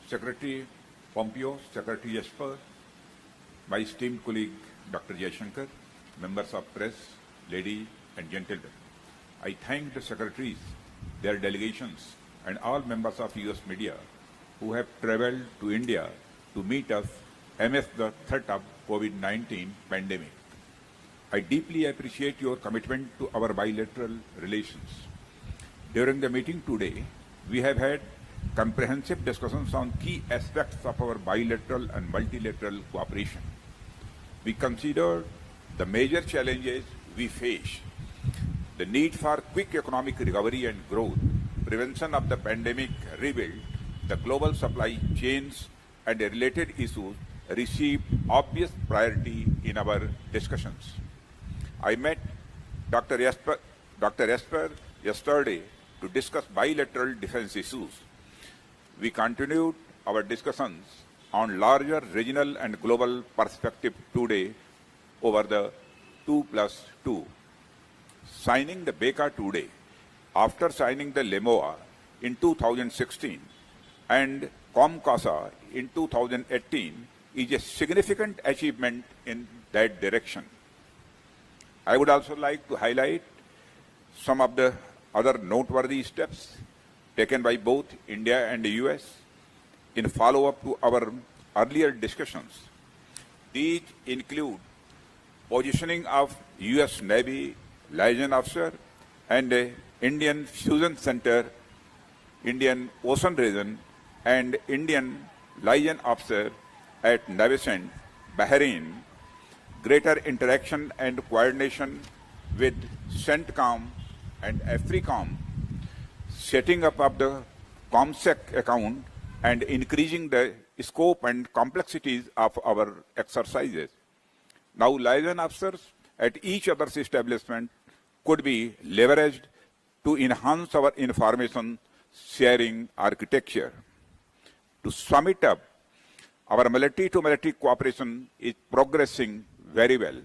Secretary Pompeo, Secretary Esper, my esteemed colleague Dr. Jaishankar, members of press, ladies and gentlemen. I thank the secretaries, their delegations, and all members of US media who have traveled to India to meet us amidst the threat of COVID-19 pandemic. I deeply appreciate your commitment to our bilateral relations. During the meeting today, we have had comprehensive discussions on key aspects of our bilateral and multilateral cooperation. We considered the major challenges we face, the need for quick economic recovery and growth, prevention of the pandemic rebuild, the global supply chains, and the related issues received obvious priority in our discussions. I met Dr. Esper yesterday to discuss bilateral defense issues. We continued our discussions on larger regional and global perspective today over the 2+2. Signing the BECA today, after signing the LEMOA in 2016 and COMCASA in 2018, is a significant achievement in that direction. I would also like to highlight some of the other noteworthy steps taken by both India and the US in follow-up to our earlier discussions. These include positioning of US Navy liaison officer and the Indian Fusion Center, Indian Ocean Region, and Indian liaison officer at Navicent, Bahrain, greater interaction and coordination with CENTCOM and AFRICOM, setting up of the COMSEC account and increasing the scope and complexities of our exercises. Now, liaison officers at each other's establishment could be leveraged to enhance our information sharing architecture. To sum it up, our military-to-military cooperation is progressing very well.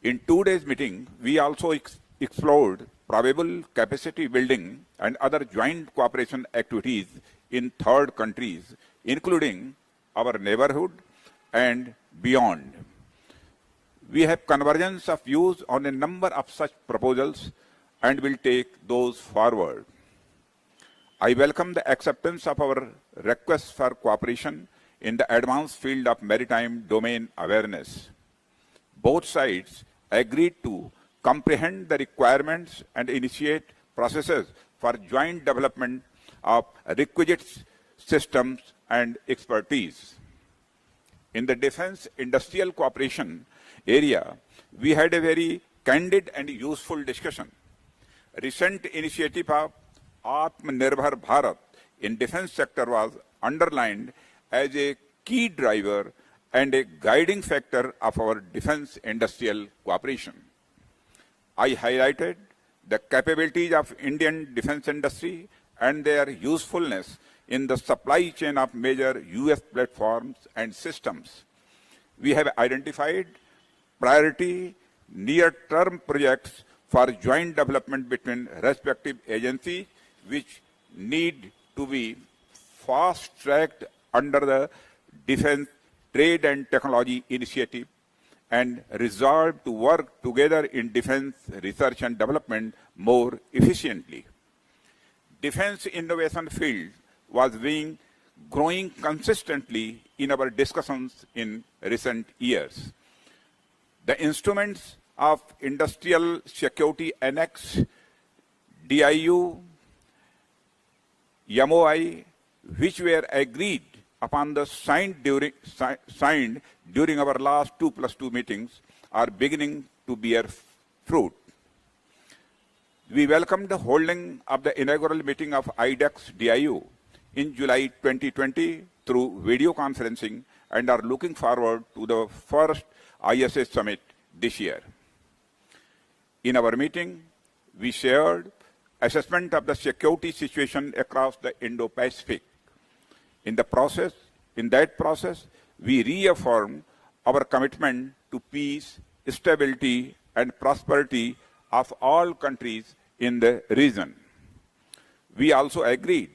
In today's meeting, we also explored probable capacity building and other joint cooperation activities in third countries, including our neighborhood and beyond. We have convergence of views on a number of such proposals and will take those forward. I welcome the acceptance of our request for cooperation in the advanced field of maritime domain awareness. Both sides agreed to comprehend the requirements and initiate processes for joint development of requisite systems and expertise. In the defense industrial cooperation area, we had a very candid and useful discussion. Recent initiative of Atmanirbhar Bharat in defense sector was underlined as a key driver and a guiding factor of our defense industrial cooperation. I highlighted the capabilities of Indian defense industry and their usefulness in the supply chain of major US platforms and systems. We have identified priority near-term projects for joint development between respective agencies which need to be fast-tracked under the Defense Trade and Technology Initiative and resolved to work together in defense research and development more efficiently. Defense innovation field was being growing consistently in our discussions in recent years. The instruments of Industrial Security Annex, DIU, MOI, which were agreed upon the signed during our last 2+2 meetings, are beginning to bear fruit. We welcome the holding of the inaugural meeting of IDEX DIU in July 2020 through video conferencing and are looking forward to the first ISS summit this year. In our meeting, we shared assessment of the security situation across the Indo-Pacific. In that process, we reaffirmed our commitment to peace, stability, and prosperity of all countries in the region. We also agreed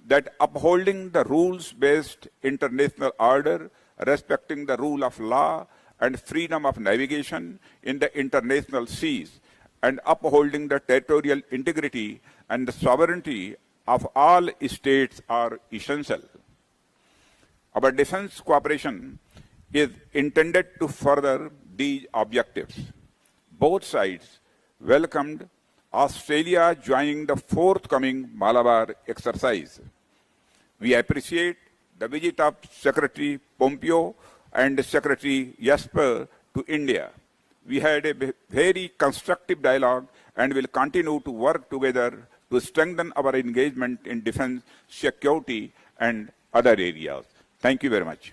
that upholding the rules-based international order, respecting the rule of law and freedom of navigation in the international seas, and upholding the territorial integrity and the sovereignty of all states are essential. Our defense cooperation is intended to further these objectives. Both sides welcomed Australia joining the forthcoming Malabar exercise. We appreciate the visit of Secretary Pompeo and Secretary Jesper to India. We had a very constructive dialogue and will continue to work together to strengthen our engagement in defense, security, and other areas. Thank you very much.